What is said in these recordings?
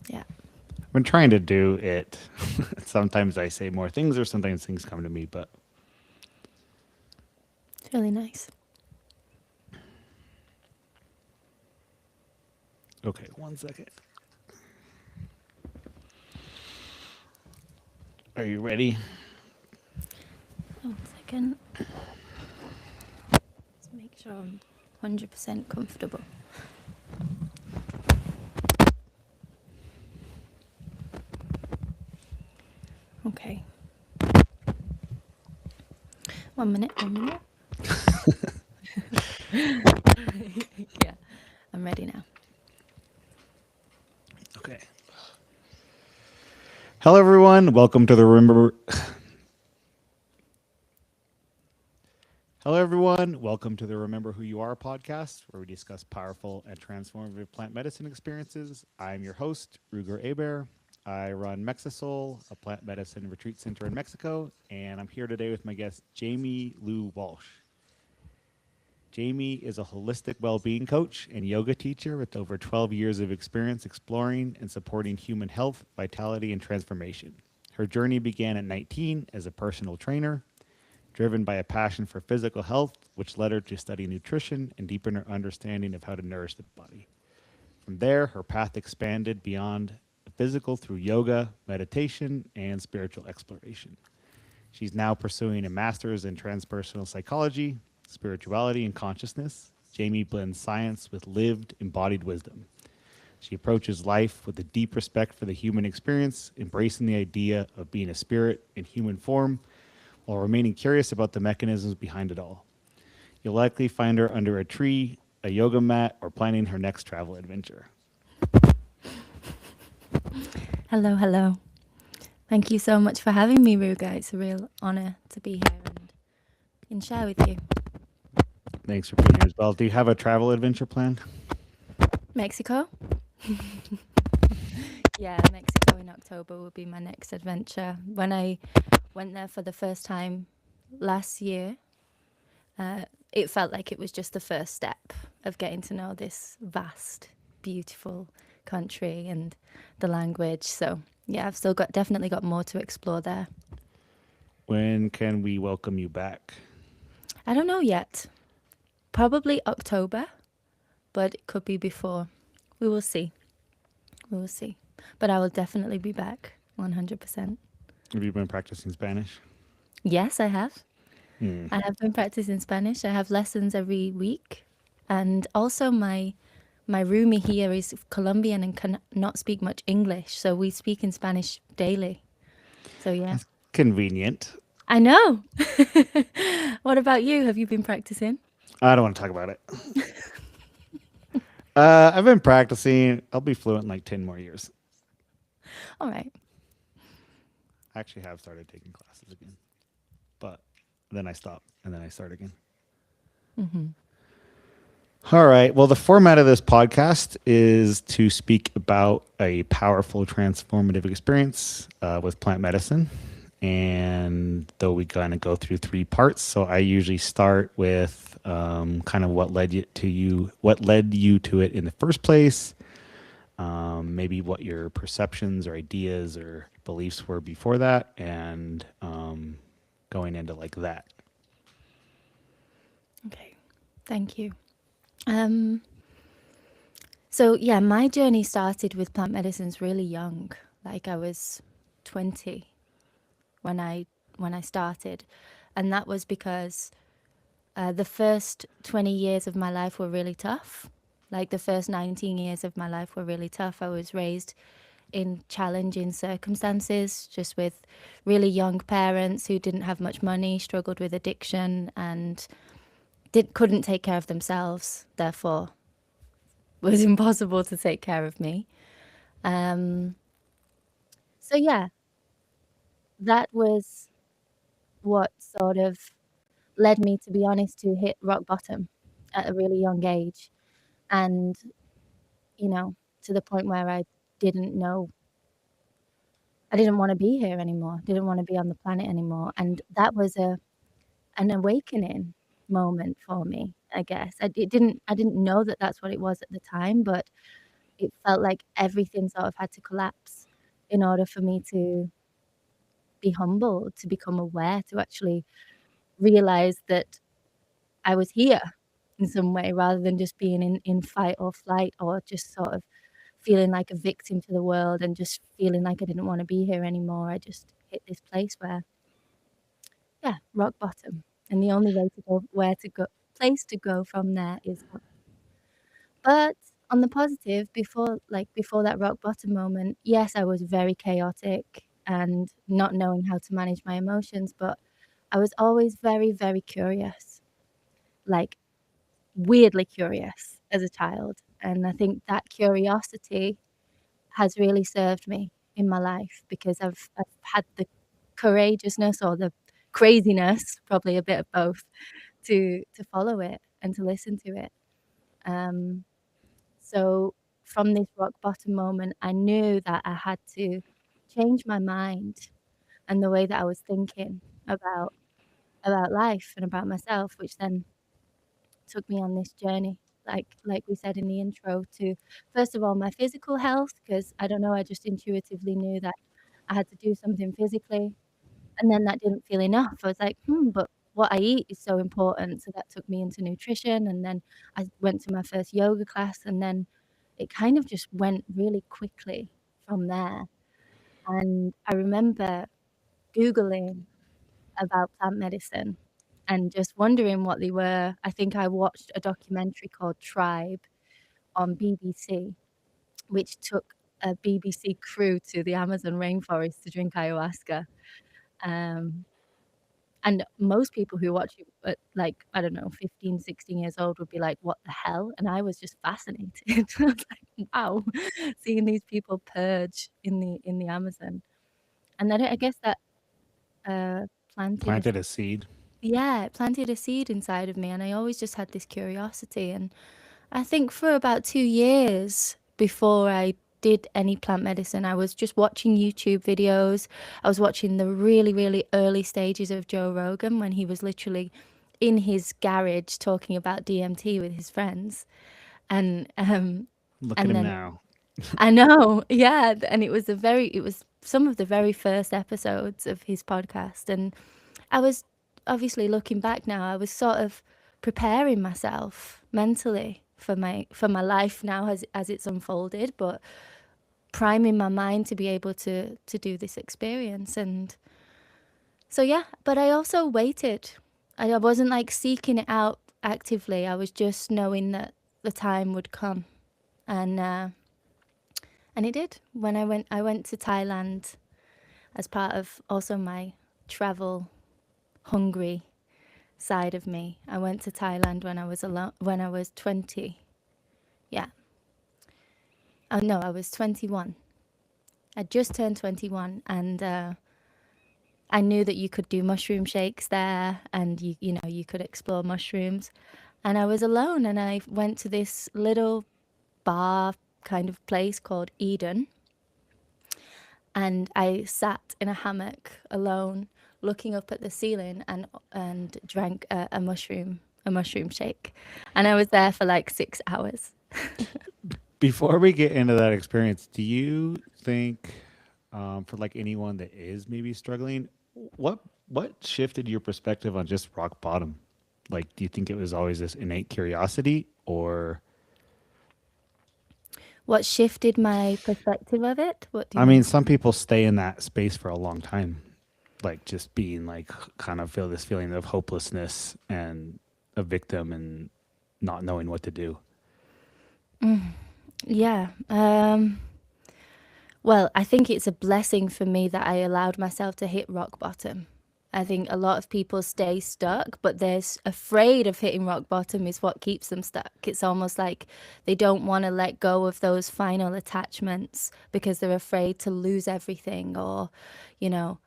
Yeah. I've been trying to do it. Sometimes I say more things, or sometimes things come to me. But It's really nice. okay, 1 second. Are you ready? Oh, second. Let's make sure I'm 100% comfortable. Okay. 1 minute, 1 minute. Yeah, I'm ready now. Okay. Hello, everyone. Welcome to the Remember. Hello, everyone. Welcome to the Remember Who You Are podcast, where we discuss powerful and transformative plant medicine experiences. I'm your host, Ruger Aber. I run Mexisol, a plant medicine retreat center in Mexico, and I'm here today with my guest, Jamie Lou Walsh. Jamie is a holistic well being coach and yoga teacher with over 12 years of experience exploring and supporting human health, vitality, and transformation. Her journey began at 19 as a personal trainer, driven by a passion for physical health, which led her to study nutrition and deepen her understanding of how to nourish the body. From there, her path expanded beyond the physical through yoga, meditation, and spiritual exploration. She's now pursuing a master's in transpersonal psychology, spirituality, and consciousness. Jamie blends science with lived, embodied wisdom. She approaches life with a deep respect for the human experience, embracing the idea of being a spirit in human form while remaining curious about the mechanisms behind it all. You'll likely find her under a tree, a yoga mat, or planning her next travel adventure. Hello, hello. Thank you so much for having me, Ruga. It's a real honor to be here and share with you. Thanks for being here as well. Do you have a travel adventure planned? Mexico? Yeah, Mexico in October will be my next adventure. When I went there for the first time last year, it felt like it was just the first step of getting to know this vast, beautiful country and the language. So, yeah, I've still got definitely got more to explore there. When can we welcome you back? I don't know yet. Probably October, but it could be before. We will see. We will see. But I will definitely be back 100%. Have you been practicing Spanish? Yes, I have. Hmm. I have been practicing Spanish. I have lessons every week. And also my roomie here is Colombian and cannot speak much English, so we speak in Spanish daily. So yeah. That's convenient. I know. What about you? Have you been practicing? I don't want to talk about it. I've been practicing. I'll be fluent in like 10 more years. All right. I actually have started taking classes again, but then I stop and then I start again. Mhm. All right. Well, the format of this podcast is to speak about a powerful transformative experience with plant medicine. And though we kind of go through three parts, so I usually start with kind of what led you to it in the first place, maybe what your perceptions or ideas or beliefs were before that, and going into like that. Okay. Thank you. Um so yeah, my journey started with plant medicines really young. Like I was 20 when I started, and that was because the first 20 years of my life were really tough. Like the first 19 years of my life were really tough. I was raised in challenging circumstances, just with really young parents who didn't have much money, struggled with addiction, and couldn't take care of themselves. Therefore, was impossible to take care of me. Um, so yeah, that was what sort of led me, to be honest, to hit rock bottom at a really young age. And, you know, to the point where didn't know I didn't wanna be here anymore, didn't wanna be on the planet anymore, and that was an awakening moment for me, I guess. I didn't know that that's what it was at the time, but it felt like everything sort of had to collapse in order for me to be humbled, to become aware, to actually realize that I was here in some way rather than just being in fight or flight or just sort of feeling like a victim to the world and just feeling like I didn't want to be here anymore. I just hit this place where, yeah, rock bottom. And the only way to go, place to go from there is up. But on the positive, before that rock bottom moment, yes, I was very chaotic and not knowing how to manage my emotions, but I was always very, very curious, like weirdly curious as a child. And I think that curiosity has really served me in my life because I've had the courageousness or the craziness, probably a bit of both, to follow it and to listen to it. Um, so from this rock bottom moment, I knew that I had to change my mind and the way that I was thinking about life and about myself, which then took me on this journey, like we said in the intro, to first of all my physical health, because I don't know, I just intuitively knew that I had to do something physically, and then that didn't feel enough. I was like, but what I eat is so important. So that took me into nutrition, and then I went to my first yoga class, and then it kind of just went really quickly from there. And I remember Googling about plant medicine and just wondering what they were. I think I watched a documentary called Tribe on BBC, which took a BBC crew to the Amazon rainforest to drink ayahuasca. Um, and most people who watch it at, like, I don't know, 15, 16 years old would be like, "What the hell?" And I was just fascinated. I was like, "Wow," seeing these people purge in the Amazon. And then I guess that, planted a Planted a seed. yeah, it planted a seed inside of me, and I always just had this curiosity. And I think for about 2 years before I did any plant medicine, I was just watching YouTube videos. I was watching the really, really early stages of Joe Rogan when he was literally in his garage talking about DMT with his friends. And Look at and him then now. I know, yeah, and it was some of the very first episodes of his podcast, and I was obviously looking back now, I was sort of preparing myself mentally for my life now as it's unfolded, but priming my mind to be able to do this experience. And so yeah, but I also waited. I wasn't like seeking it out actively. I was just knowing that the time would come. And and it did. When I went to Thailand as part of also my travel hungry side of me. I went to Thailand when I was alone, when I was 20. Yeah. Oh no, I was 21. I just turned 21, and I knew that you could do mushroom shakes there, and you know you could explore mushrooms. And I was alone, and I went to this little bar kind of place called Eden, and I sat in a hammock alone, looking up at the ceiling, and drank a mushroom shake, and I was there for like 6 hours. Before we get into that experience, do you think, for like anyone that is maybe struggling, what what shifted your perspective on just rock bottom? Like, do you think it was always this innate curiosity, or What shifted my perspective of it? What do you I mean, mean? some people stay in that space for a long time, like just being like kind of feel this feeling of hopelessness and a victim and not knowing what to do. Yeah. Well, I think it's a blessing for me that I allowed myself to hit rock bottom. I think a lot of people stay stuck, but they're afraid of hitting rock bottom is what keeps them stuck. It's almost like they don't want to let go of those final attachments because they're afraid to lose everything or, you know,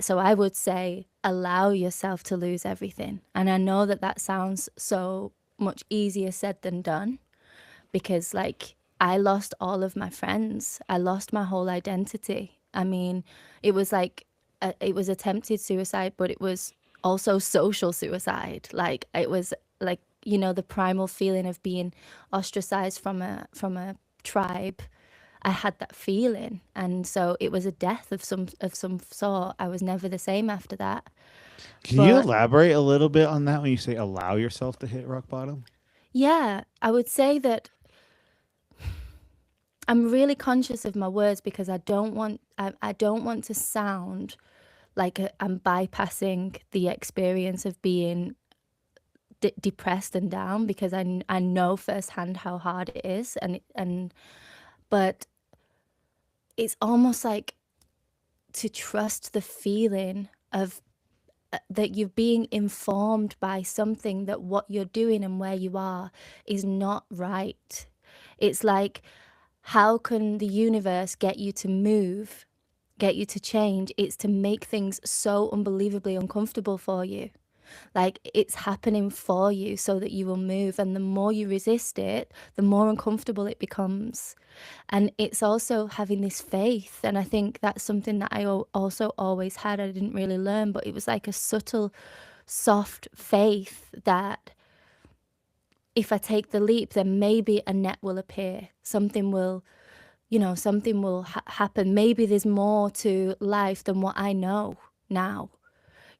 so I would say allow yourself to lose everything. And I know that that sounds so much easier said than done because like I lost all of my friends. I lost my whole identity. I mean, it was like it was attempted suicide, but it was also social suicide. Like it was like, you know, the primal feeling of being ostracized from a tribe, I had that feeling, and so it was a death of some sort. I was never the same after that. Can you But elaborate a little bit on that when you say allow yourself to hit rock bottom? yeah, I would say that I'm really conscious of my words because I don't want to sound like I'm bypassing the experience of being depressed and down, because I know firsthand how hard it is, but it's almost like to trust the feeling of that you're being informed by something, that what you're doing and where you are is not right. It's like, how can the universe get you to move, get you to change? It's to make things so unbelievably uncomfortable for you. Like, it's happening for you so that you will move. And the more you resist it, the more uncomfortable it becomes. And it's also having this faith. And I think that's something that I also always had. I didn't really learn, but it was like a subtle, soft faith that if I take the leap, then maybe a net will appear. Something will, something will happen. Maybe there's more to life than what I know now,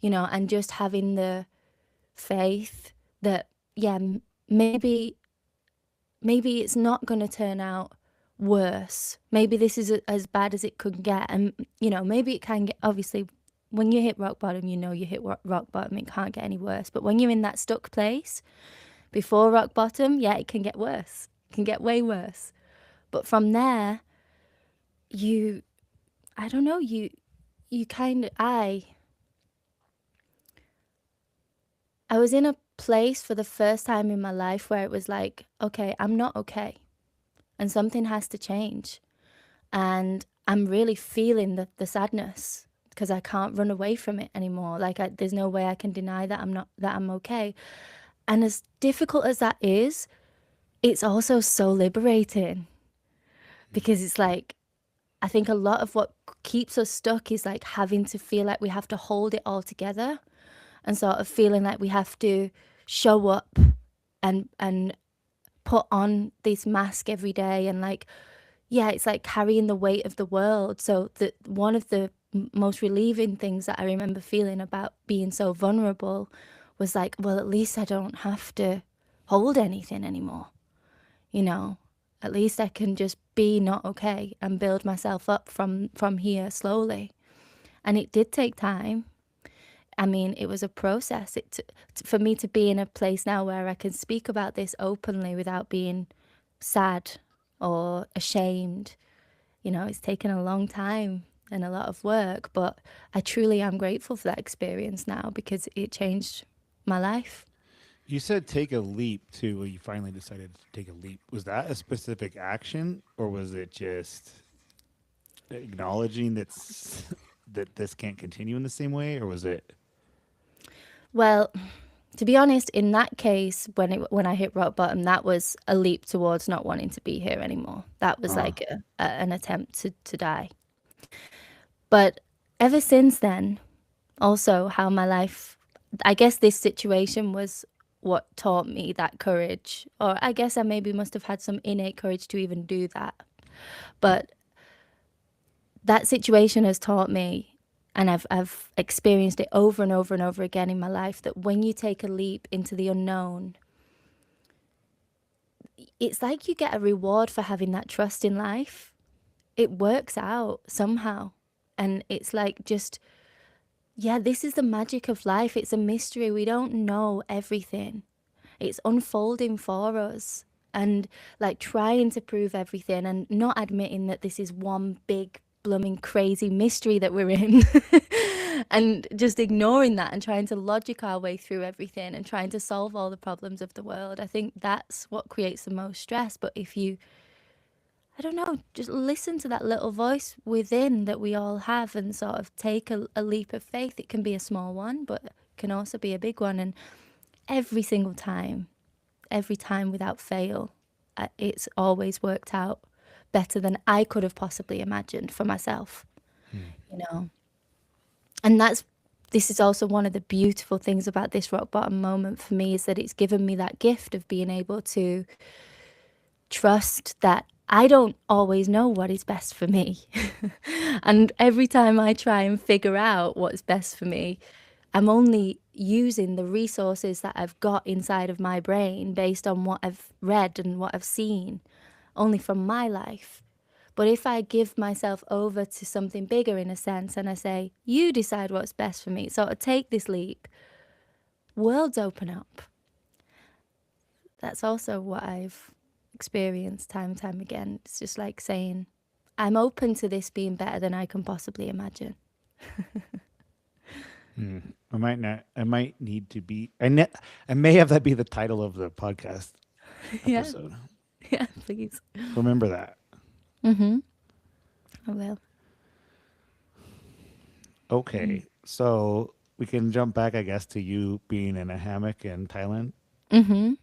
and just having the faith that, yeah, maybe it's not going to turn out worse. Maybe this is as bad as it could get. And, maybe it can get, obviously, when you hit rock bottom, you hit rock bottom. It can't get any worse. But when you're in that stuck place before rock bottom, yeah, it can get worse. It can get way worse. But from there, I don't know, you kind of, I was in a place for the first time in my life where it was like, okay, I'm not okay, and something has to change. And I'm really feeling the sadness because I can't run away from it anymore. Like, there's no way I can deny that I'm okay. And as difficult as that is, it's also so liberating, because it's like, I think a lot of what keeps us stuck is like having to feel like we have to hold it all together, and sort of feeling like we have to show up and put on this mask every day, and like, yeah, it's like carrying the weight of the world. So that one of the most relieving things that I remember feeling about being so vulnerable was like, well, at least I don't have to hold anything anymore. At least I can just be not okay and build myself up from here slowly. And it did take time. I mean, it was a process. For me to be in a place now where I can speak about this openly without being sad or ashamed, it's taken a long time and a lot of work, but I truly am grateful for that experience now because it changed my life. You said take a leap too. When you finally decided to take a leap, was that a specific action, or was it just acknowledging that this can't continue in the same way, or was it? Well, to be honest, in that case, when I hit rock bottom, that was a leap towards not wanting to be here anymore. That was like an attempt to die. But ever since then, also how my life, I guess this situation was what taught me that courage, or I guess I maybe must have had some innate courage to even do that. But that situation has taught me, and I've experienced it over and over and over again in my life, that when you take a leap into the unknown, it's like you get a reward for having that trust in life. It works out somehow. And it's like, just, yeah, this is the magic of life. It's a mystery. We don't know everything. It's unfolding for us. And like trying to prove everything and not admitting that this is one big blooming crazy mystery that we're in, and just ignoring that and trying to logic our way through everything and trying to solve all the problems of the world. I think that's what creates the most stress. But if you, I don't know, just listen to that little voice within that we all have and sort of take a leap of faith. It can be a small one, but it can also be a big one. And every single time, every time without fail, it's always worked out better than I could have possibly imagined for myself, you know. And this is also one of the beautiful things about this rock bottom moment for me, is that it's given me that gift of being able to trust that I don't always know what is best for me. And every time I try and figure out what's best for me, I'm only using the resources that I've got inside of my brain based on what I've read and what I've seen, only from my life. But if I give myself over to something bigger in a sense and I say, you decide what's best for me, sort of take this leap, worlds open up. That's also what I've experienced time and time again. It's just like saying, I'm open to this being better than I can possibly imagine. I might not. I might need to be. I may have that be the title of the podcast Yeah, episode. yeah, please. Remember that. Mm-hmm. I will. Okay, so we can jump back, I guess, to you being in a hammock in Thailand. Mm-hmm.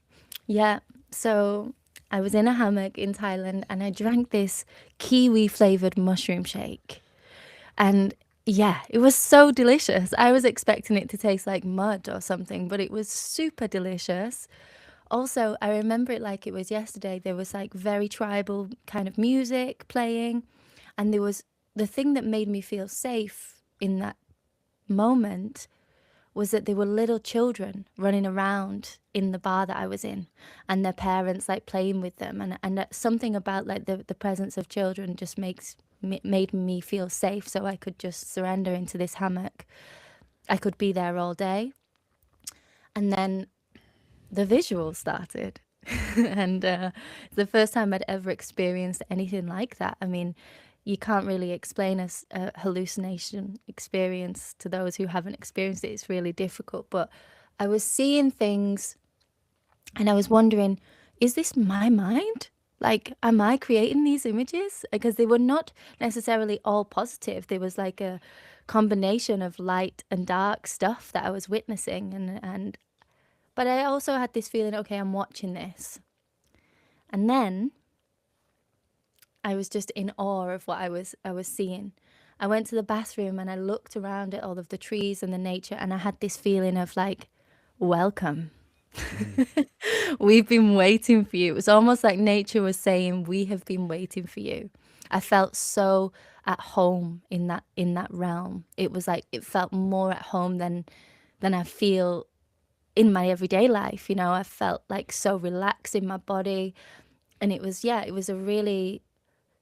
Yeah. So I was in a hammock in Thailand and I drank this kiwi flavored mushroom shake. And yeah, it was so delicious. I was expecting it to taste like mud or something, but it was super delicious. Also, I remember it like it was yesterday. There was like very tribal kind of music playing, and there was the thing that made me feel safe in that moment was that there were little children running around in the bar that I was in and their parents like playing with them, and that something about like the presence of children just made me feel safe, so I could just surrender into this hammock. I could be there all day. And then the visual started. And the first time I'd ever experienced anything like that. I mean, you can't really explain a hallucination experience to those who haven't experienced it. It's really difficult. But I was seeing things and I was wondering, is this my mind? Like, am I creating these images? Because they were not necessarily all positive. There was like a combination of light and dark stuff that I was witnessing. But I also had this feeling, okay, I'm watching this. And then I was just in awe of what I was seeing. I went to the bathroom and I looked around at all of the trees and the nature, and I had this feeling of like, welcome. We've been waiting for you. It was almost like nature was saying, we have been waiting for you. I felt so at home in that realm. It was like it felt more at home than I feel in my everyday life. I felt like so relaxed in my body. And it was a really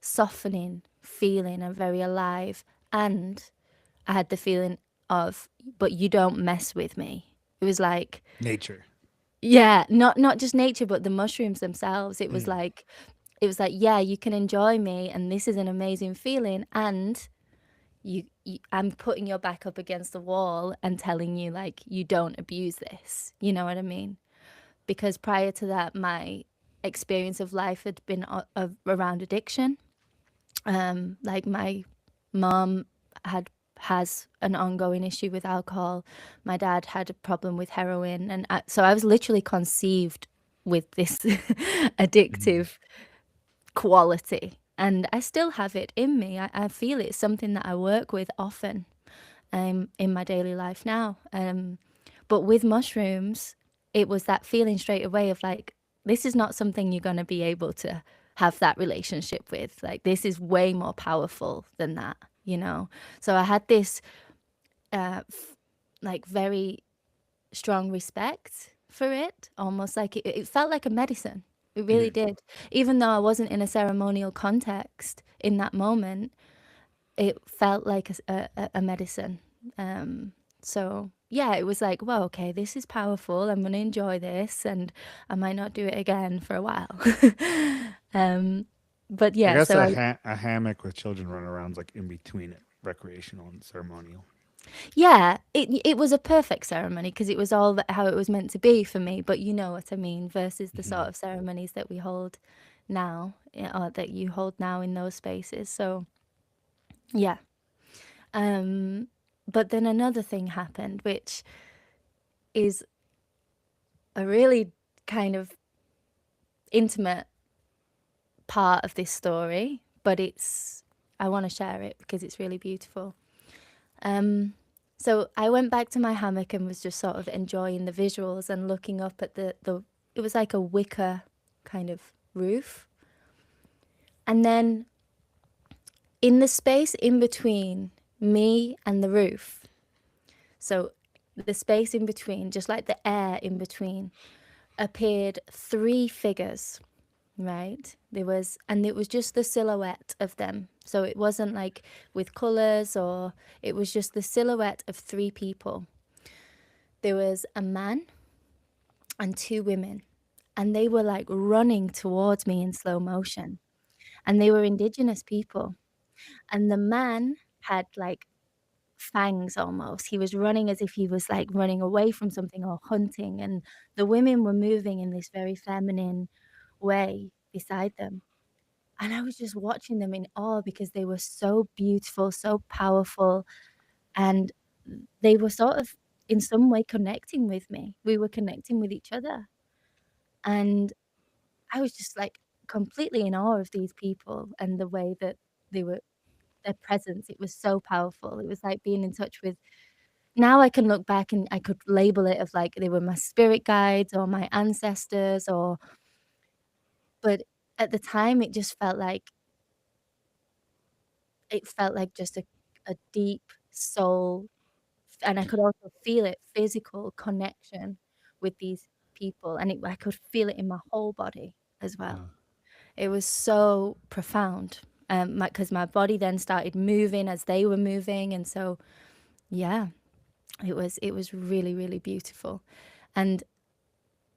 softening feeling and very alive. And I had the feeling of, but you don't mess with me. It was like, Nature. yeah, not just nature, but the mushrooms themselves. It was like, yeah, you can enjoy me, and this is an amazing feeling, and I'm putting your back up against the wall and telling you like you don't abuse this. You know what I mean? Because prior to that, my experience of life had been around addiction. Like my mom has an ongoing issue with alcohol. My dad had a problem with heroin, and so I was literally conceived with this addictive quality, and I still have it in me. I feel it's something that I work with often in my daily life now. But with mushrooms, it was that feeling straight away of like, this is not something you're going to be able to have that relationship with. Like, this is way more powerful than that. So I had this like very strong respect for it, almost like it felt like a medicine. It really did. Even though I wasn't in a ceremonial context in that moment, it felt like a medicine. So yeah, it was like, well, okay, this is powerful. I'm going to enjoy this, and I might not do it again for a while. But I yeah, guess so a hammock with children running around is like in between it, recreational and ceremonial. yeah, it was a perfect ceremony because it was all how it was meant to be for me. But you know what I mean, versus the sort of ceremonies that we hold now, or that you hold now in those spaces. So yeah. Um, but then another thing happened, which is a really kind of intimate part of this story, but I want to share it because it's really beautiful. So I went back to my hammock and was just sort of enjoying the visuals and looking up at the it was like a wicker kind of roof. And then in the space in between me and the roof, so the space in between, just like the air in between, appeared three figures, right? And it was just the silhouette of them. So it wasn't like with colors, or it was just the silhouette of three people. There was a man and two women, and they were like running towards me in slow motion. And they were indigenous people. And the man had like fangs almost. He was running as if he was like running away from something or hunting. And the women were moving in this very feminine way beside them. And I was just watching them in awe because they were so beautiful, so powerful. And they were sort of in some way connecting with me. We were connecting with each other. And I was just like completely in awe of these people and the way that they were, their presence. It was so powerful. It was like being in touch with, now I can look back and I could label it of like they were my spirit guides or my ancestors, or, but at the time it just felt like, it felt like just a deep soul, and I could also feel it, physical connection with these people, and I could feel it in my whole body as well. It was so profound, 'cause my body then started moving as they were moving, and so, yeah, it was really, really beautiful. And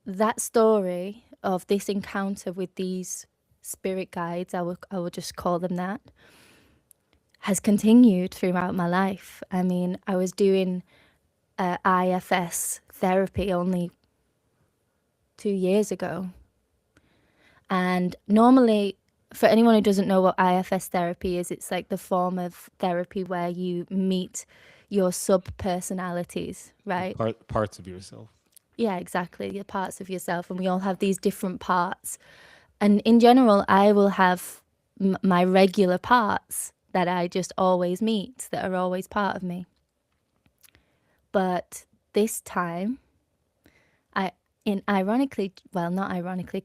that story of this encounter with these spirit guides, I will just call them that, has continued throughout my life. I mean, I was doing IFS therapy only 2 years ago. And normally, for anyone who doesn't know what IFS therapy is, it's like the form of therapy where you meet your sub-personalities, right? Parts of yourself. Yeah, exactly. The parts of yourself, and we all have these different parts. And in general, I will have my regular parts that I just always meet, that are always part of me. But this time, not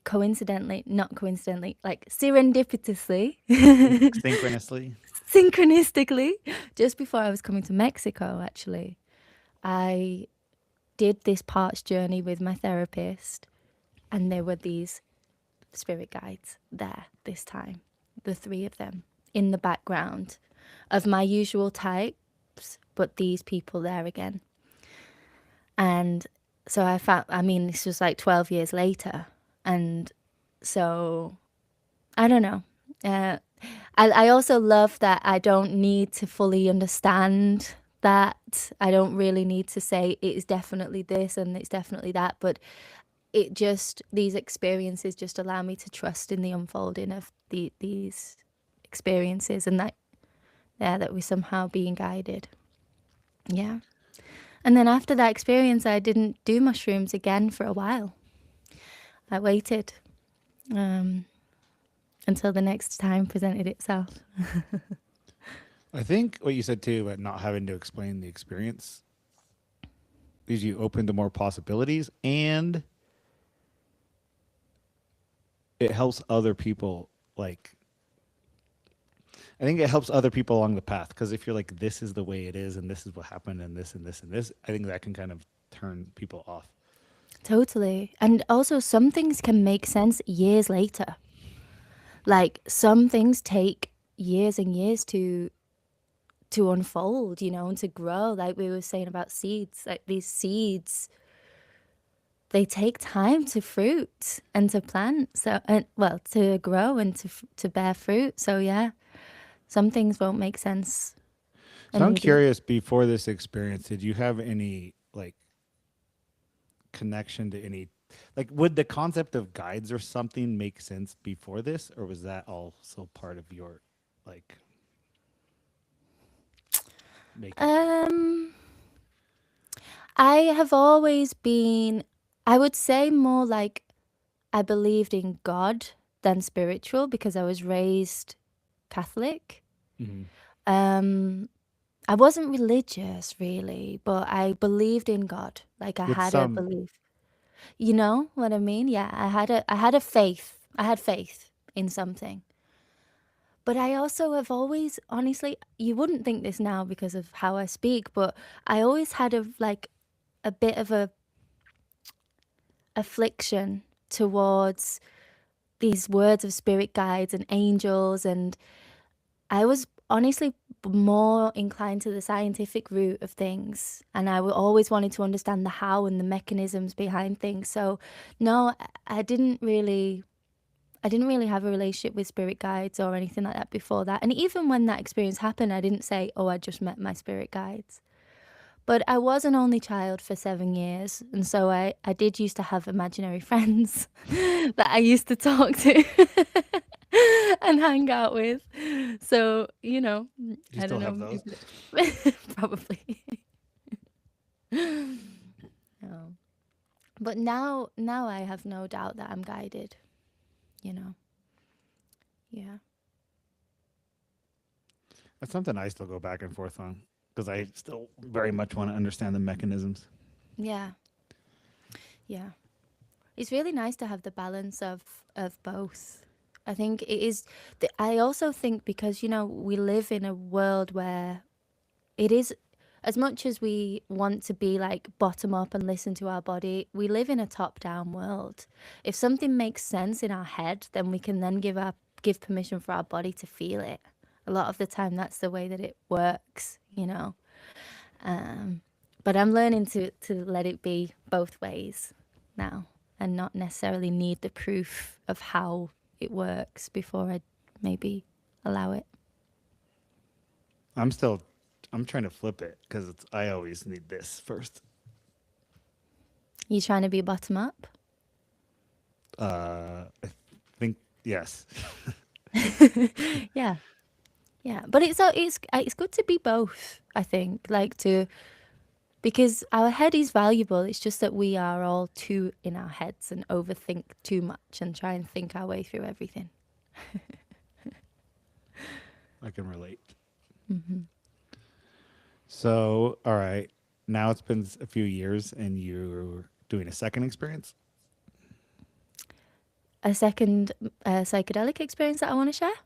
coincidentally, like serendipitously, Synchronously. synchronistically, just before I was coming to Mexico, actually, I did this parts journey with my therapist, and there were these spirit guides there this time, the three of them in the background of my usual types, but these people there again. And so this was like 12 years later. And so, I don't know. I also love that I don't need to fully understand that. I don't really need to say it is definitely this and it's definitely that. But these experiences just allow me to trust in the unfolding of these experiences, and that we're somehow being guided. Yeah. And then after that experience, I didn't do mushrooms again for a while. I waited until the next time presented itself. I think what you said too about not having to explain the experience leaves you open to more possibilities, and it helps other people. Like, I think it helps other people along the path, because if you're like, this is the way it is and this is what happened and this and this and this, I think that can kind of turn people off. Totally. And also, some things can make sense years later. Like, some things take years and years to unfold, and to grow. Like we were saying about seeds, like these seeds, they take time to fruit and to plant. So, and well, to grow and to bear fruit. So yeah, some things won't make sense So I'm immediately. curious, before this experience, did you have any like connection to any, like, would the concept of guides or something make sense before this, or was that also part of your like making? I have always been, I would say, more like I believed in God than spiritual, because I was raised Catholic. I wasn't religious really, but I believed in God. Like I With had a some, belief. You know what I mean? Yeah, I had a faith. I had faith in something. But I also have always, honestly, you wouldn't think this now because of how I speak, but I always had a bit of a affliction towards these words of spirit guides and angels, and I was honestly more inclined to the scientific route of things, and always wanted to understand the how and the mechanisms behind things. So no, I didn't really have a relationship with spirit guides or anything like that before that. And even when that experience happened, I didn't say, "Oh, I just met my spirit guides." But I was an only child for 7 years, and so I did used to have imaginary friends that I used to talk to and hang out with. So, You I still don't have know, those? maybe probably. No. But now I have no doubt that I'm guided, you know. Yeah. That's something I still go back and forth on because I still very much want to understand the mechanisms. Yeah. Yeah. It's really nice to have the balance of both. I think it is. I also think because we live in a world where it is, as much as we want to be like bottom up and listen to our body, we live in a top down world. If something makes sense in our head, then we can then give permission for our body to feel it. A lot of the time, that's the way that it works. Um, but I'm learning to let it be both ways now, and not necessarily need the proof of how it works before I maybe allow it. I'm trying to flip it because I always need this first. You trying to be bottom up? I think yes. Yeah, yeah. But it's good to be both. I think because our head is valuable. It's just that we are all too in our heads and overthink too much and try and think our way through everything. I can relate. Hmm. So, all right. Now it's been a few years and you're doing a second experience. A second psychedelic experience that I want to share?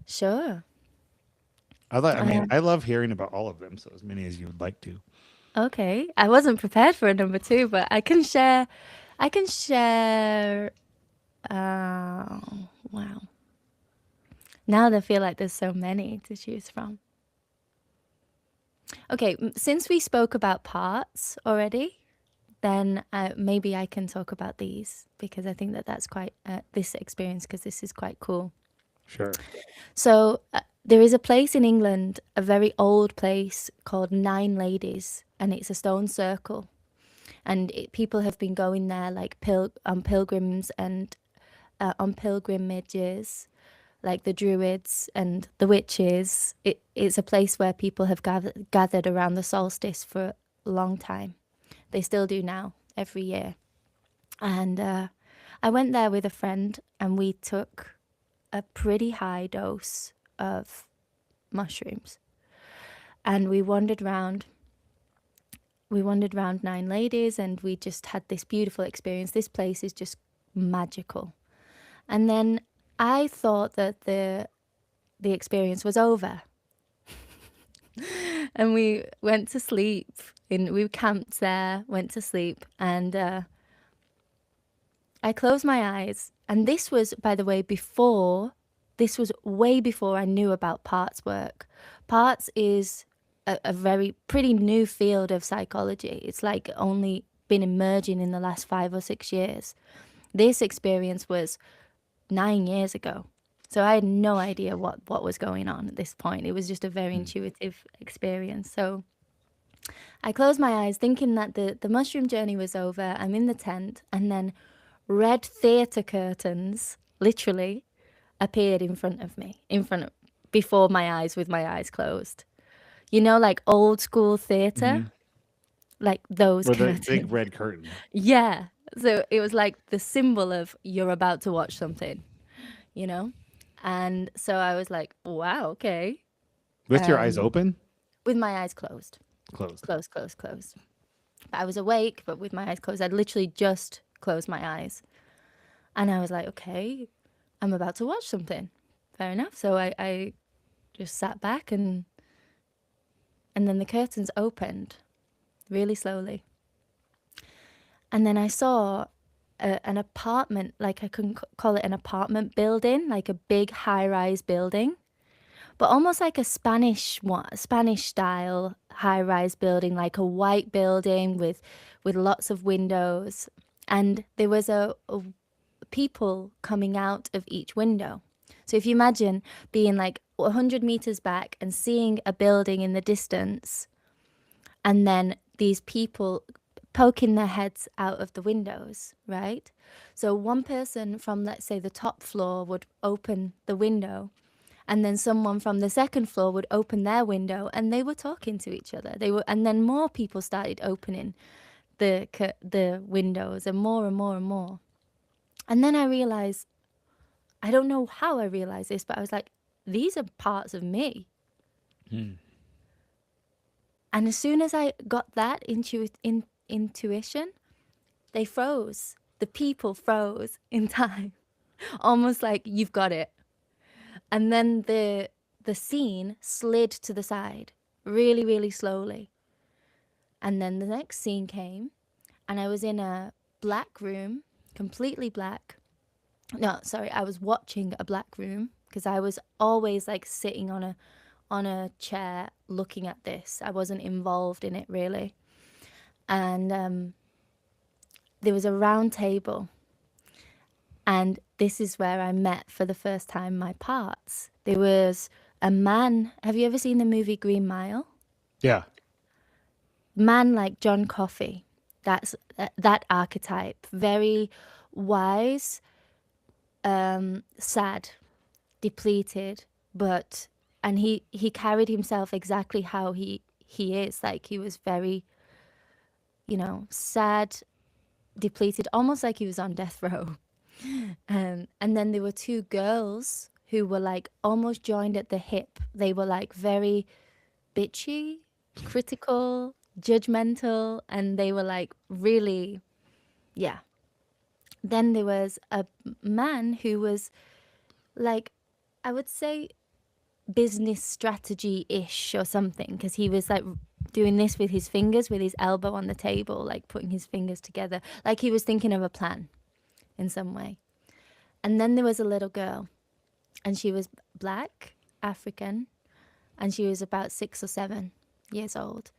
Sure. I mean, Um, I love hearing about all of them, so as many as you would like to. okay. I wasn't prepared for a number two, but I can share. I can share. Wow. Now I feel like there's so many to choose from. Okay, since we spoke about parts already, then maybe I can talk about these because I think that that's quite this experience because this is quite cool. Sure. So there is a place in England, a very old place called Nine Ladies, and it's a stone circle. And people have been going there like on pilgrims and on pilgrimages, like the Druids and the witches. It's a place where people have gathered around the solstice for a long time. They still do now, every year. And I went there with a friend, and we took a pretty high dose of mushrooms, and we wandered round. We wandered round Nine Ladies, and we just had this beautiful experience. This place is just magical. And then I thought that the experience was over, and we went to sleep. We camped there, went to sleep, and I closed my eyes. And this was, by the way, this was way before I knew about parts work. Parts is a very pretty new field of psychology. It's like only been emerging in the last 5 or 6 years. This experience was 9 years ago. So I had no idea what was going on at this point. It was just a very intuitive experience. So I closed my eyes thinking that the mushroom journey was over. I'm in the tent, and then red theatre curtains, literally, appeared in front of me, before my eyes, with my eyes closed. Like old school theatre, Mm-hmm. like those Or the big curtains. red curtain Yeah. So it was like the symbol of you're about to watch something, you know? And so I was like, wow, okay. with your eyes Um, open, with my eyes closed, closed. closed, closed, closed. I was awake, but with my eyes closed. I'd literally just closed my eyes. And I was like, okay, I'm about to watch something. fair enough. So I just sat back, and then the curtains opened really slowly. And then I saw an apartment, like I couldn't call it an apartment building, like a big high-rise building, but almost like a Spanish one, Spanish style high-rise building, like a white building with lots of windows. And there was a people coming out of each window. So if you imagine being like 100 meters back and seeing a building in the distance, and then these people poking their heads out of the windows, right? So one person from, let's say, the top floor would open the window, and then someone from the second floor would open their window, and they were talking to each other. And then more people started opening the windows, and more and more and more. And then I realized, I don't know how I realized this, but I was like, these are parts of me. Hmm. And as soon as I got that intuition, they froze. The people froze in time, almost like you've got it. And then the scene slid to the side really, really slowly. And then the next scene came, and I was in a black room, completely black. No, sorry, I was watching a black room because I was always like sitting on a chair looking at this. I wasn't involved in it really. And there was a round table, and this is where I met for the first time my parts. There was a man. Have you ever seen the movie Green Mile? Yeah. Man like John Coffey. That's that archetype. Very wise, sad, depleted, but and he carried himself exactly how he is. Like he was very, sad, depleted, almost like he was on death row. And then there were two girls who were like almost joined at the hip. They were like very bitchy, critical, judgmental, and they were like really, yeah. Then there was a man who was like, I would say business strategy-ish or something, because he was like doing this with his fingers, with his elbow on the table, like putting his fingers together, like he was thinking of a plan in some way. And then there was a little girl, and she was black, African, and she was about 6 or 7 years old.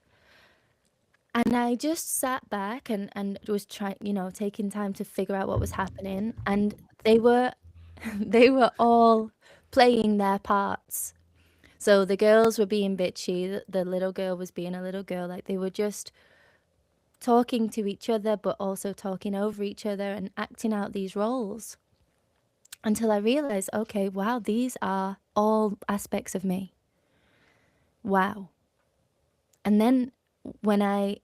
And I just sat back and was trying, taking time to figure out what was happening. And they were they were all playing their parts. So the girls were being bitchy, the little girl was being a little girl, like they were just talking to each other, but also talking over each other and acting out these roles. Until I realized, okay, wow, these are all aspects of me. Wow. And then when I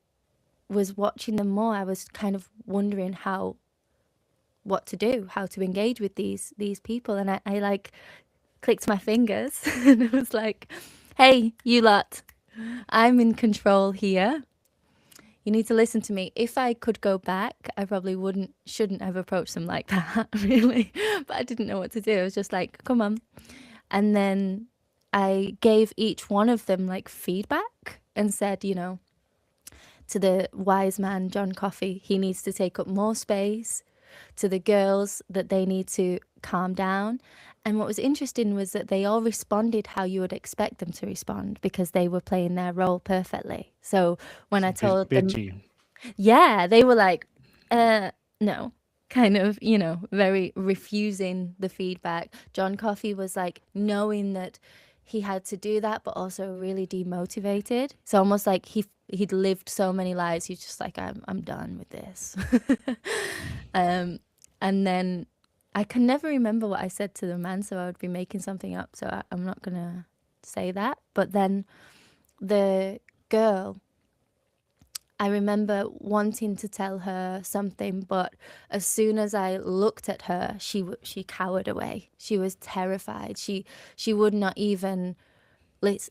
was watching them more, I was kind of wondering what to do, how to engage with these people. And I like clicked my fingers and it was like, hey, you lot, I'm in control here. You need to listen to me. If I could go back, I probably shouldn't have approached them like that, really. But I didn't know what to do. I was just like, come on. And then I gave each one of them like feedback and said, to the wise man, John Coffey, he needs to take up more space. To the girls, that they need to calm down. And what was interesting was that they all responded how you would expect them to respond because they were playing their role perfectly. So when I told them, Bitchy. yeah, they were like, no, kind of, very refusing the feedback. John Coffey was like knowing that he had to do that, but also really demotivated. It's almost like he'd lived so many lives. He's just like, I'm done with this. And then I can never remember what I said to the man, so I would be making something up. So I'm not gonna say that. But then the girl, I remember wanting to tell her something, but as soon as I looked at her, she cowered away. She was terrified. She would not even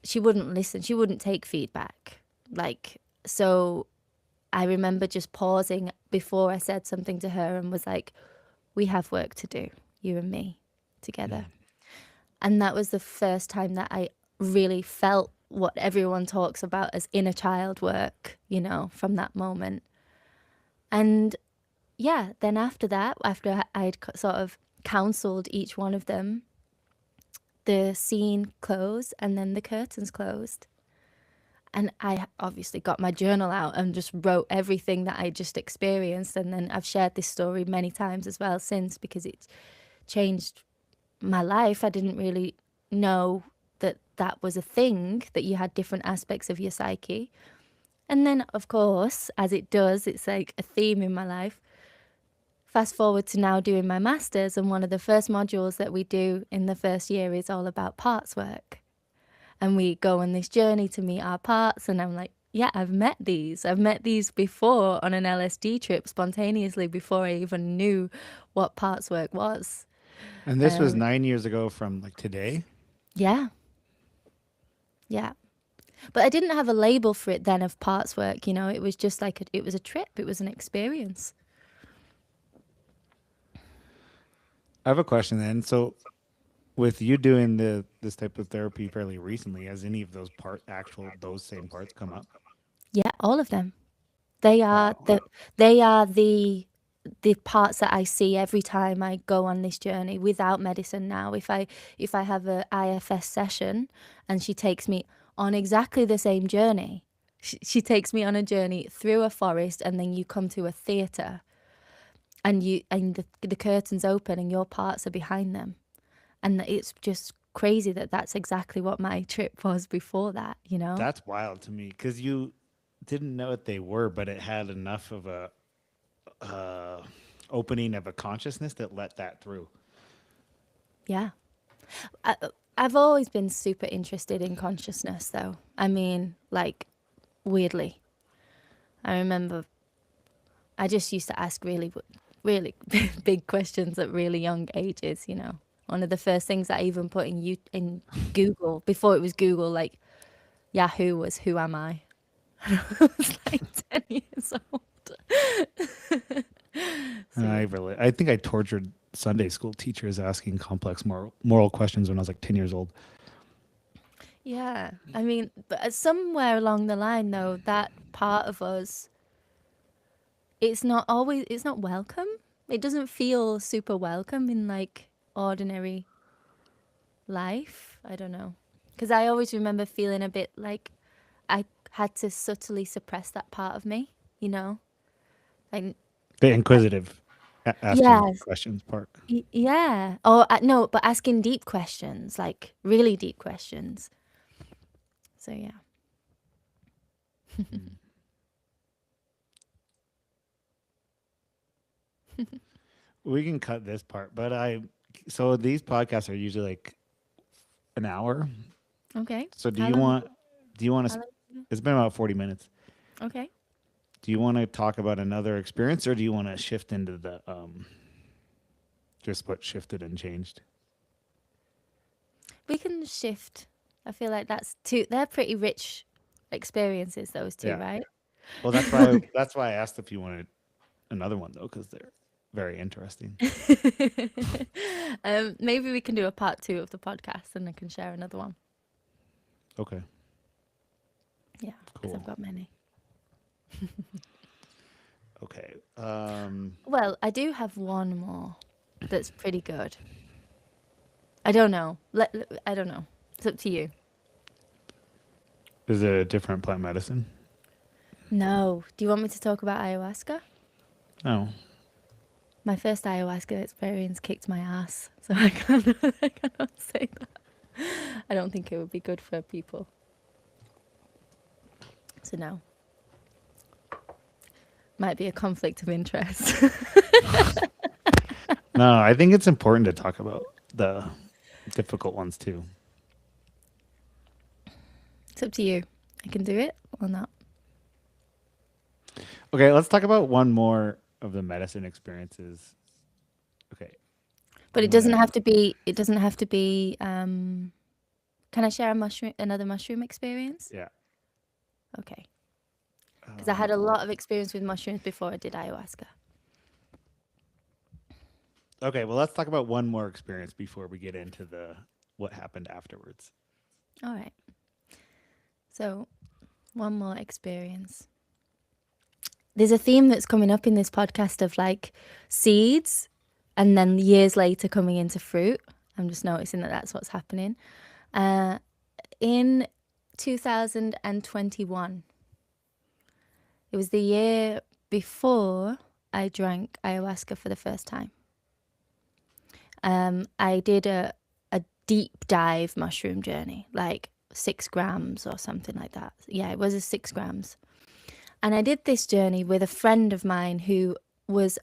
she wouldn't listen. She wouldn't take feedback. Like, so I remember just pausing before I said something to her and was like, we have work to do, you and me together. And that was the first time that I really felt what everyone talks about as inner child work, from that moment. And yeah, then after that, after I'd sort of counseled each one of them, the scene closed and then the curtains closed. And I obviously got my journal out and just wrote everything that I just experienced. And then I've shared this story many times as well since, because it's changed my life. I didn't really know that that was a thing, that you had different aspects of your psyche. And then, of course, as it does, it's like a theme in my life. Fast forward to now doing my master's, and one of the first modules that we do in the first year is all about parts work. And we go on this journey to meet our parts, and I'm like, yeah, I've met these before on an LSD trip spontaneously, before I even knew what parts work was. And this was 9 years ago from like today. Yeah. Yeah. But I didn't have a label for it then of parts work, it was just like it was a trip, it was an experience. I have a question then. So, with you doing this type of therapy fairly recently, has any of those those same parts come up? Yeah, all of them. They are Wow. the parts that I see every time I go on this journey without medicine now. If I have a IFS session and she takes me on exactly the same journey, she takes me on a journey through a forest, and then you come to a theater, and the curtains open and your parts are behind them. And it's just crazy that that's exactly what my trip was before that, That's wild to me because you didn't know what they were, but it had enough of a opening of a consciousness that let that through. Yeah. I've always been super interested in consciousness, though. I mean, like, weirdly. I remember I just used to ask really, really big questions at really young ages, One of the first things I even put in Google, before it was Google, like Yahoo, was "Who am I?" I was like 10 years old. So, yeah. I think I tortured Sunday school teachers asking complex moral questions when I was like 10 years old. Yeah. I mean, but somewhere along the line, though, that part of us, it's not welcome. It doesn't feel super welcome in like ordinary life. I don't know. Because I always remember feeling a bit like I had to subtly suppress that part of me, Like, The inquisitive asking yes. questions part. Yeah. Or no, but asking deep questions, like really deep questions. So, yeah. We can cut this part, but so these podcasts are usually like an hour. Okay. So How long? do you want How to, long? it's been about 40 minutes. Okay. Do you want to talk about another experience or do you want to shift into the, just what shifted and changed? We can shift. I feel like they're pretty rich experiences, those two, Yeah. right? Well, that's why I asked if you wanted another one though, because they're very interesting. Maybe we can do a part 2 of the podcast and I can share another one. Okay. Yeah, because Cool. I've got many. Okay. Well, I do have one more that's pretty good. I don't know. I don't know. It's up to you. Is it a different plant medicine? No. Do you want me to talk about ayahuasca? No. My first ayahuasca experience kicked my ass, so I cannot say that. I don't think it would be good for people. So no. Might be a conflict of interest. No, I think it's important to talk about the difficult ones too. It's up to you. I can do it or not. Okay, let's talk about one more of the medicine experiences. Okay. But I'm it doesn't gonna- have to be. It doesn't have to be. Can I share another mushroom experience? Yeah. Okay. Because I had a lot of experience with mushrooms before I did ayahuasca. Okay, well, let's talk about one more experience before we get into the what happened afterwards. All right. So, one more experience. There's a theme that's coming up in this podcast of like seeds and then years later coming into fruit. I'm just noticing that that's what's happening. In 2021, it was the year before I drank ayahuasca for the first time. I did a deep dive mushroom journey, like 6 grams or something like that. Yeah, it was a 6 grams. And I did this journey with a friend of mine who was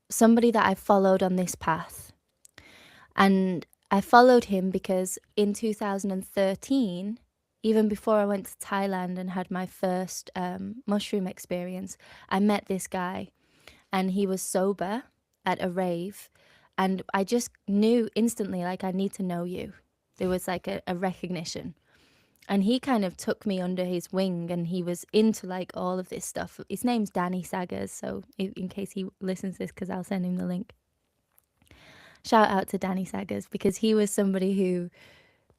somebody that I followed on this path. And I followed him because in 2013, even before I went to Thailand and had my first mushroom experience, I met this guy and he was sober at a rave. And I just knew instantly, like, I need to know you. There was like a recognition. And he kind of took me under his wing and he was into like all of this stuff. His name's Danny Saggers. So in case he listens to this, because I'll send him the link. Shout out to Danny Saggers because he was somebody who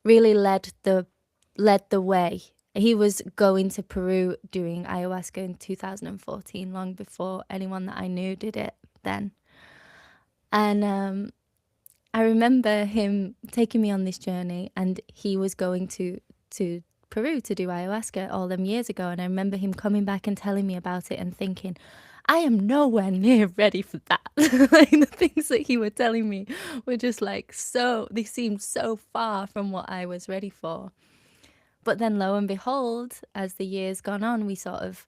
really led the way. He was going to Peru doing ayahuasca in 2014, long before anyone that I knew did it then. And I remember him taking me on this journey, and he was going to Peru to do ayahuasca all them years ago. And I remember him coming back and telling me about it and thinking, I am nowhere near ready for that. Like the things that he was telling me were just like they seemed so far from what I was ready for. But then lo and behold, as the years gone on, we sort of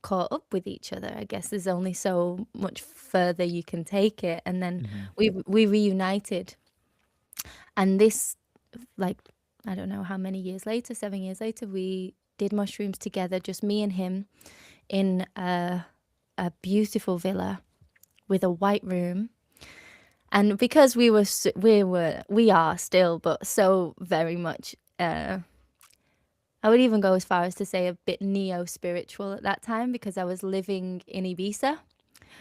caught up with each other. I guess there's only so much further you can take it. And then we reunited. And this, like, I don't know how many years later, 7 years later, we did mushrooms together, just me and him, in a beautiful villa with a white room. And because we are still, but so very much, I would even go as far as to say a bit neo-spiritual at that time, because I was living in Ibiza.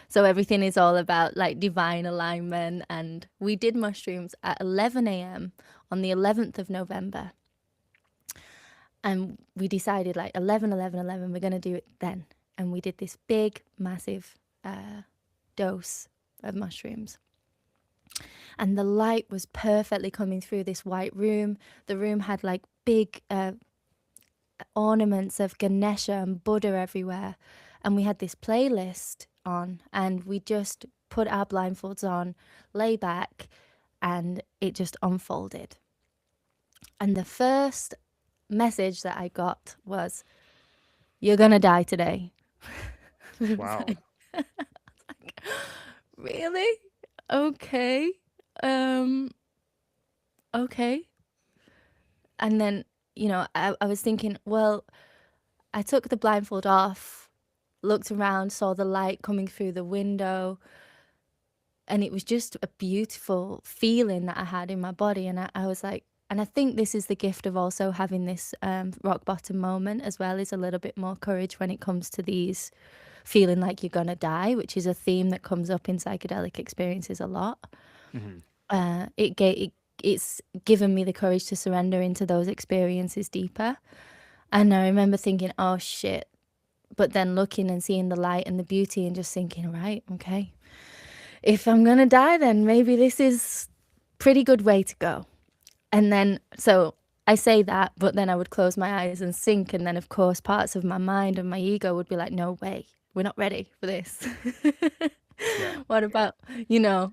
So everything is all about like divine alignment. And we did mushrooms at 11 a.m. on the 11th of November. And we decided like 11, we're going to do it then. And we did this big, massive dose of mushrooms. And the light was perfectly coming through this white room. The room had like big ornaments of Ganesha and Buddha everywhere. And we had this playlist on, and we just put our blindfolds on, lay back, and it just unfolded. And the first message that I got was, "You're gonna die today." Wow. Like, really? Okay. Okay. And then, I was thinking, well, I took the blindfold off, looked around, saw the light coming through the window, and it was just a beautiful feeling that I had in my body. And I was like, and I think this is the gift of also having this rock bottom moment as well, is a little bit more courage when it comes to these feeling like you're gonna die, which is a theme that comes up in psychedelic experiences a lot. It's given me the courage to surrender into those experiences deeper. And I remember thinking, oh shit, but then looking and seeing the light and the beauty and just thinking, right, okay, if I'm gonna die, then maybe this is pretty good way to go. And then, so I say that, but then I would close my eyes and sink. And then, of course, parts of my mind and my ego would be like, no way, we're not ready for this. Yeah. What about,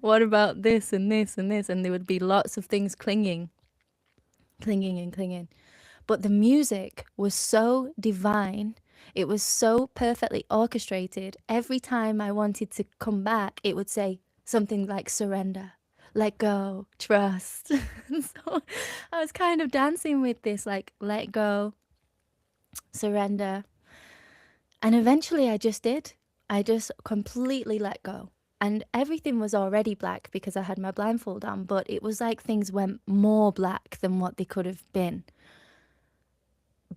what about this and this and this? And there would be lots of things clinging. But the music was so divine. It was so perfectly orchestrated. Every time I wanted to come back, it would say something like surrender, let go, trust. And so I was kind of dancing with this, like, let go, surrender. And eventually I just did. I just completely let go. And everything was already black because I had my blindfold on, but it was like things went more black than what they could have been.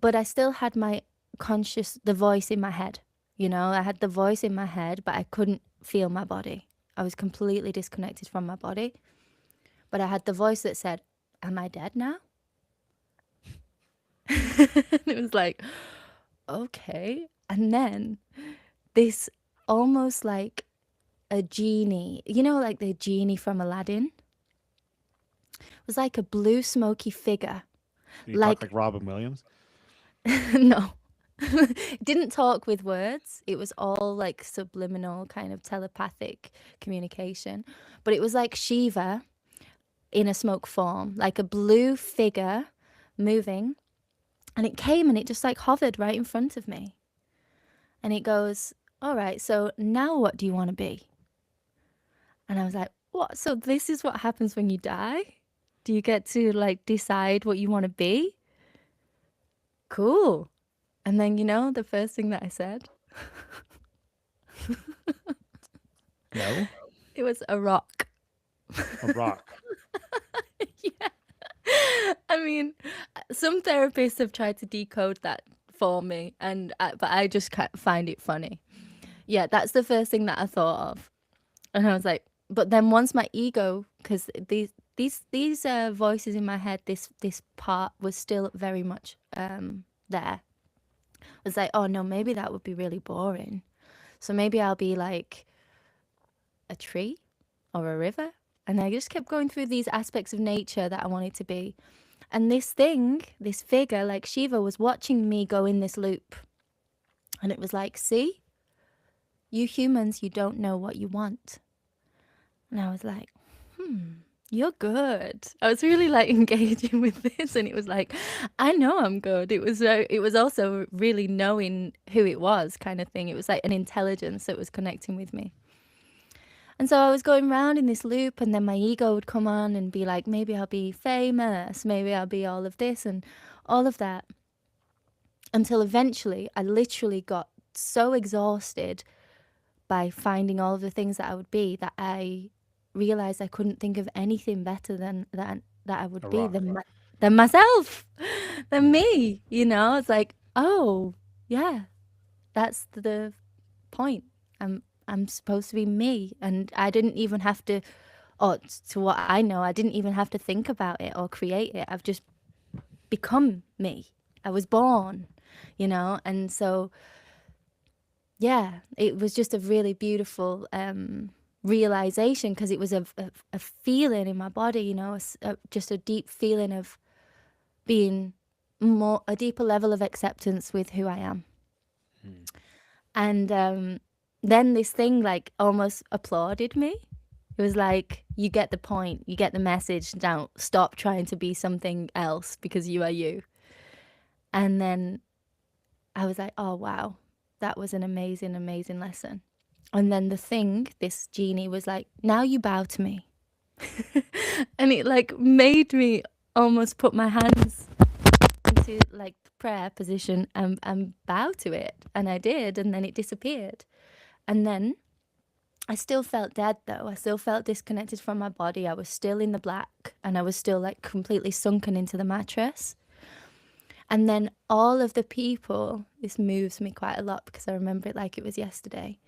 But I still had the voice in my head. I had the voice in my head, but I couldn't feel my body. I was completely disconnected from my body. But I had the voice that said, am I dead now? It was like, okay. And then this almost like a genie, like the genie from Aladdin. It was like a blue smoky figure. You talk Like, like Robin Williams. no. It didn't talk with words. It was all like subliminal kind of telepathic communication. But it was like Shiva in a smoke form, like a blue figure moving. And it came and it just like hovered right in front of me. And it goes, all right, so now what do you want to be? And I was like, what? So this is what happens when you die? Do you get to like decide what you want to be? Cool. And then, the first thing that I said, No, it was a rock. a rock. Yeah. I mean, some therapists have tried to decode that for me, but I just find it funny. Yeah, that's the first thing that I thought of. And I was like, but then once my ego, because these voices in my head, this part was still very much there. Was like, oh no, maybe that would be really boring. So maybe I'll be like a tree or a river. And I just kept going through these aspects of nature that I wanted to be. And this figure, like Shiva, was watching me go in this loop. And it was like, see, you humans, you don't know what you want. And I was like, you're good. I was really like engaging with this, and it was like, I know I'm good. It was also really knowing who it was, kind of thing. It was like an intelligence that was connecting with me. And so I was going around in this loop, and then my ego would come on and be like, maybe I'll be famous, maybe I'll be all of this and all of that. Until eventually I literally got so exhausted by finding all of the things that I would be that I realized I couldn't think of anything better than that I would A be rock. than myself, than me. It's like, oh yeah, that's the point. I'm supposed to be me, and I didn't even have to, or to what I know, I didn't even have to think about it or create it. I've just become me. I was born, and so yeah, it was just a really beautiful realization, because it was a feeling in my body, just a deep feeling of being a deeper level of acceptance with who I am. And then this thing like almost applauded me. It was like, you get the point, you get the message, now stop trying to be something else, because you are you. And then I was like, oh wow, that was an amazing, amazing lesson. And then this genie was like, now you bow to me. And it like made me almost put my hands into like prayer position and bow to it. And I did, and then it disappeared. And then I still felt dead though. I still felt disconnected from my body. I was still in the black, and I was still like completely sunken into the mattress. And then all of the people, this moves me quite a lot because I remember it like it was yesterday.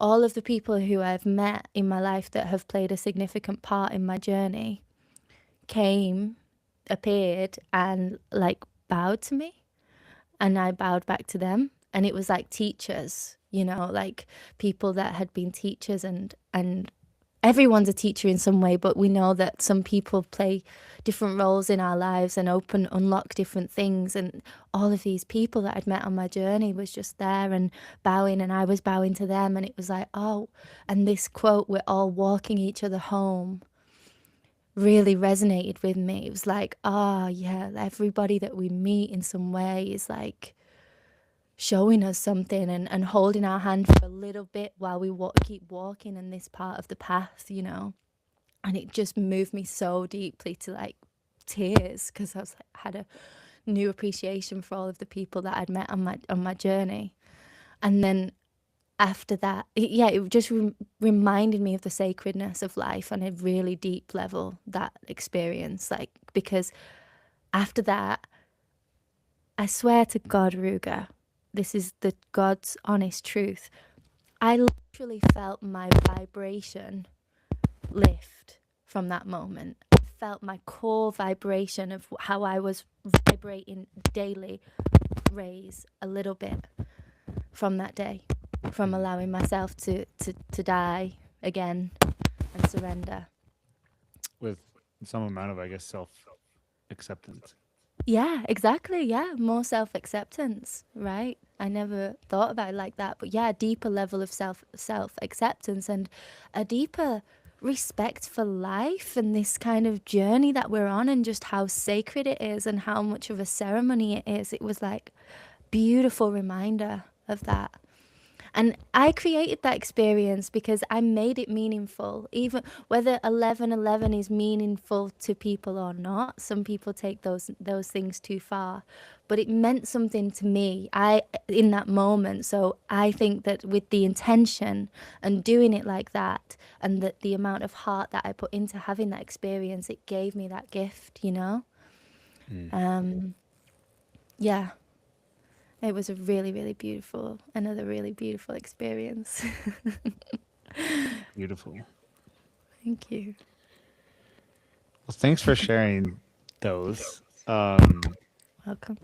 All of the people who I've met in my life that have played a significant part in my journey appeared and like bowed to me, and I bowed back to them. And it was like teachers, like people that had been teachers, and everyone's a teacher in some way, but we know that some people play different roles in our lives and unlock different things. And all of these people that I'd met on my journey was just there and bowing, and I was bowing to them. And it was like, oh, and this quote, we're all walking each other home, really resonated with me. It was like, yeah, everybody that we meet in some way is like showing us something and holding our hand for a little bit while we keep walking in this part of the path, And it just moved me so deeply to like tears, because I was like, had a new appreciation for all of the people that I'd met on my journey. And then after that, it just reminded me of the sacredness of life on a really deep level, that experience, like, because after that, I swear to God, Ruga, this is the God's honest truth, I literally felt my vibration lift from that moment. I felt my core vibration of how I was vibrating daily raise a little bit from that day, from allowing myself to die again and surrender. With some amount of, I guess, self acceptance. Yeah, exactly. Yeah, more self-acceptance, right? I never thought about it like that, but yeah, a deeper level of self-acceptance and a deeper respect for life and this kind of journey that we're on and just how sacred it is and how much of a ceremony it is. It was like beautiful reminder of that. And I created that experience because I made it meaningful. Even whether 11:11 is meaningful to people or not, some people take those things too far. But it meant something to me. In that moment. So I think that with the intention and doing it like that, and that the amount of heart that I put into having that experience, it gave me that gift. Yeah. It was a really, really beautiful, another really beautiful experience. Beautiful. Thank you. Well, thanks for sharing those. Welcome.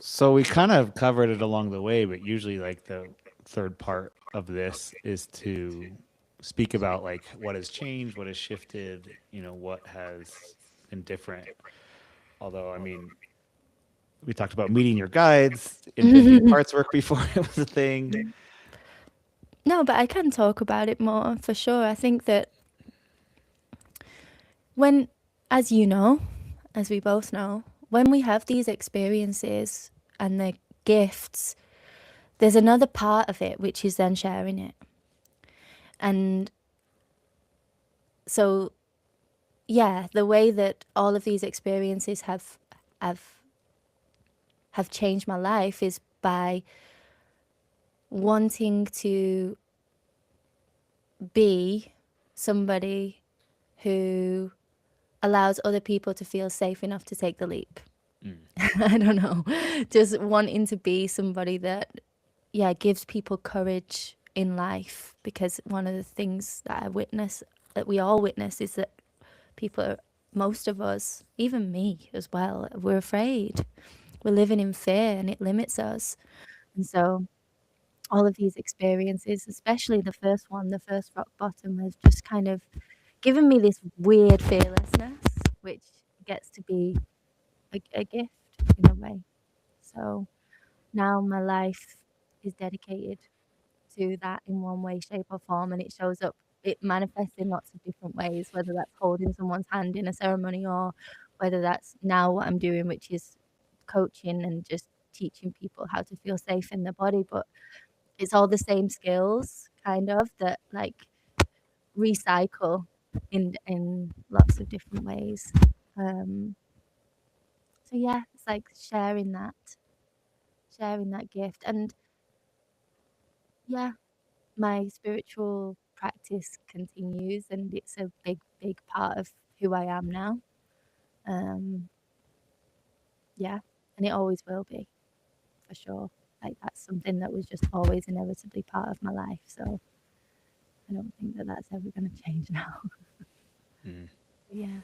So we kind of covered it along the way, but usually like the third part of this is to speak about like what has changed, what has shifted, what has been different. Although, I mean, we talked about meeting your guides, inventing parts work before it was a thing. No, but I can talk about it more for sure. I think that when, as you know, as we both know, when we have these experiences and the gifts, there's another part of it, which is then sharing it. And so, yeah, the way that all of these experiences have changed my life is by wanting to be somebody who allows other people to feel safe enough to take the leap. I don't know, just wanting to be somebody that, yeah, gives people courage in life, because one of the things that that we all witness, is that most of us, even me as well, we're afraid. We're living in fear and it limits us. And so all of these experiences, especially the first one, the first rock bottom, has just kind of given me this weird fearlessness, which gets to be a gift in a way. So now my life is dedicated to that in one way, shape, or form, and it shows up. It manifests in lots of different ways, whether that's holding someone's hand in a ceremony, or whether that's now what I'm doing, which is coaching and just teaching people how to feel safe in their body. But it's all the same skills, kind of, that like recycle in lots of different ways. So yeah, it's like sharing that gift. And yeah, my spiritual practice continues, and it's a big part of who I am now. Yeah, and it always will be, for sure. Like, that's something that was just always inevitably part of my life, so I don't think that that's ever going to change now. Yeah.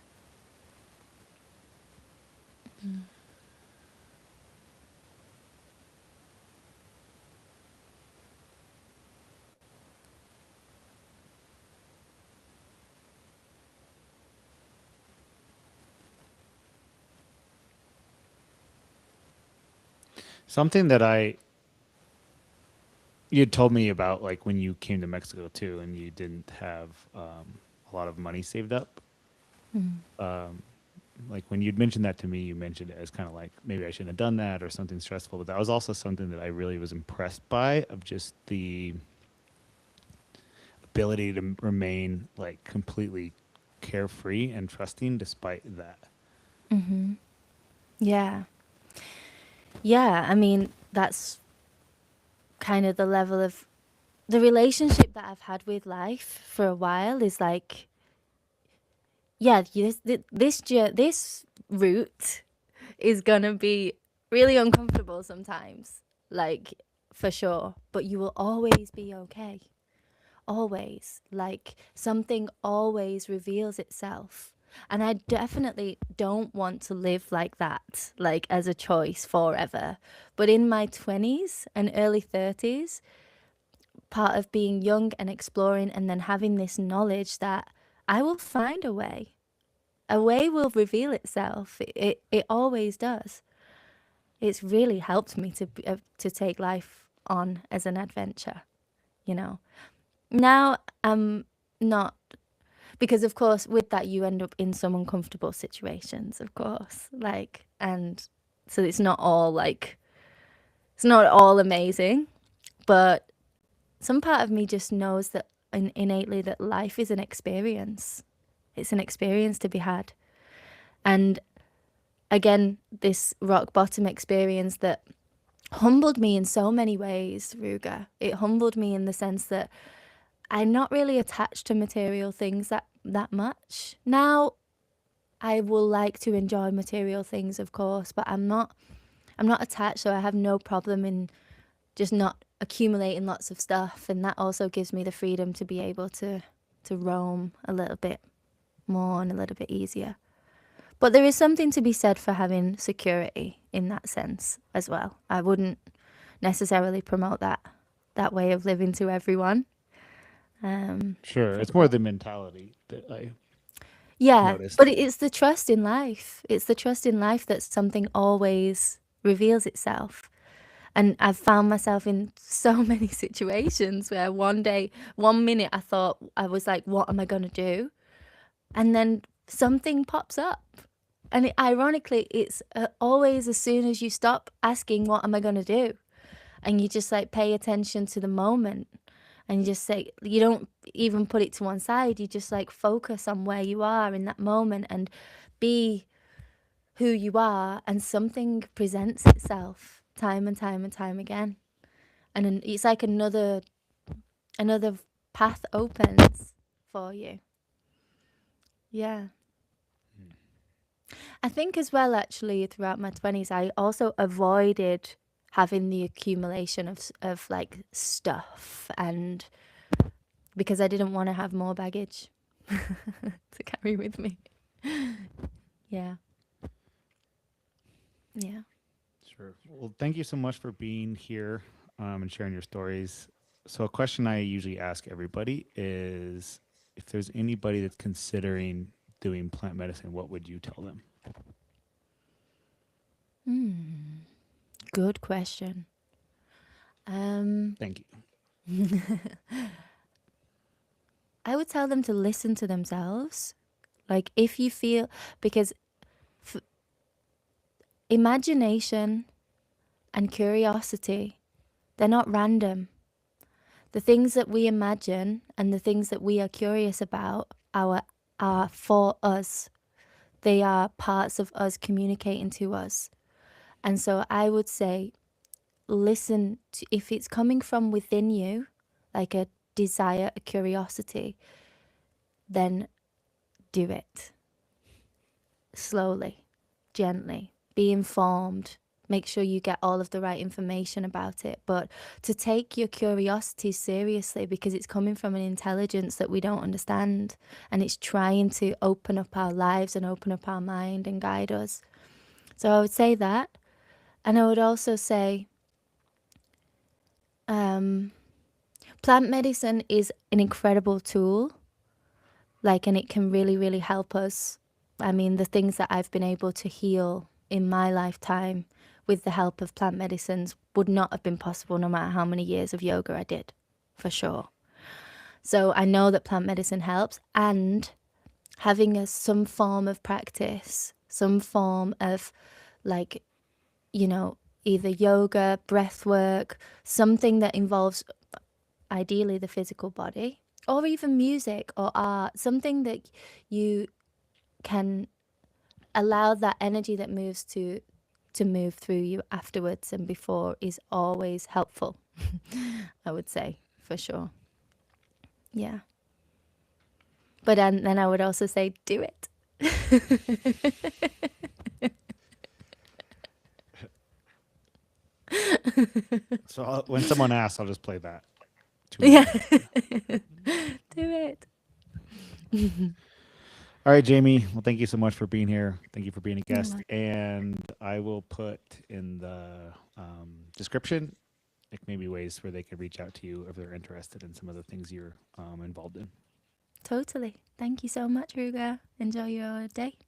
Something that you had told me about, like when you came to Mexico too, and you didn't have a lot of money saved up. Like when you'd mentioned that to me, you mentioned it as kind of like, maybe I shouldn't have done that or something stressful. But that was also something that I really was impressed by, of just the ability to remain like completely carefree and trusting despite that. Yeah. Yeah, I mean, that's kind of the level of the relationship that I've had with life for a while, is like, yeah, this route is gonna be really uncomfortable sometimes, like, for sure, but you will always be okay. always. Like something always reveals itself. And I definitely don't want to live like that, like as a choice forever. But in my 20s and early 30s, part of being young and exploring and then having this knowledge that I will find a way. A way will reveal itself. It always does. It's really helped me to take life on as an adventure, you know. Now I'm not, because of course with that you end up in some uncomfortable situations, of course. Like, and so it's not all like, it's not all amazing, but some part of me just knows that innately that life is an experience. It's an experience to be had. And again, this rock bottom experience that humbled me in so many ways, Ruga. It humbled me in the sense that I'm not really attached to material things that much. Now I will like to enjoy material things, of course, but I'm not attached, so I have no problem in just not accumulating lots of stuff, and that also gives me the freedom to be able to roam a little bit more and a little bit easier. But there is something to be said for having security in that sense as well. I wouldn't necessarily promote that way of living to everyone. Sure, it's more the mentality that I Yeah, noticed. but it's the trust in life. It's the trust in life that something always reveals itself. And I've found myself in so many situations where one minute I thought, I was like, what am I going to do? And then something pops up. And ironically, it's always as soon as you stop asking, what am I going to do? And you just like pay attention to the moment. And you just say, you don't even put it to one side. You just like focus on where you are in that moment and be who you are. And something presents itself time and time and time again. And it's like another path opens for you. Yeah. I think as well, actually, throughout my 20s, I also avoided having the accumulation of like stuff, and because I didn't want to have more baggage to carry with me. Yeah. Yeah. Sure. Well, thank you so much for being here and sharing your stories. So, a question I usually ask everybody is if there's anybody that's considering doing plant medicine, what would you tell them? Good question. Thank you. I would tell them to listen to themselves. Like if you feel, because imagination and curiosity, they're not random. The things that we imagine and the things that we are curious about are for us. They are parts of us communicating to us. And so I would say, listen to, if it's coming from within you, like a desire, a curiosity, then do it. Slowly, gently, be informed. Make sure you get all of the right information about it. But to take your curiosity seriously, because it's coming from an intelligence that we don't understand, and it's trying to open up our lives and open up our mind and guide us. So I would say that. And I would also say plant medicine is an incredible tool, like, and it can really, really help us. I mean, the things that I've been able to heal in my lifetime with the help of plant medicines would not have been possible no matter how many years of yoga I did, for sure. So I know that plant medicine helps, and having some form of practice, some form of like, either yoga, breath work, something that involves ideally the physical body, or even music or art, something that you can allow that energy that moves to move through you afterwards and before is always helpful. I would say, for sure. Yeah. But then I would also say, do it. So, when someone asks, I'll just play that. Yeah. Do it. All right, Jamie. Well, thank you so much for being here. Thank you for being a You're guest. welcome. And I will put in the description, like maybe ways where they could reach out to you if they're interested in some of the things you're involved in. Totally. Thank you so much, Ruga. Enjoy your day.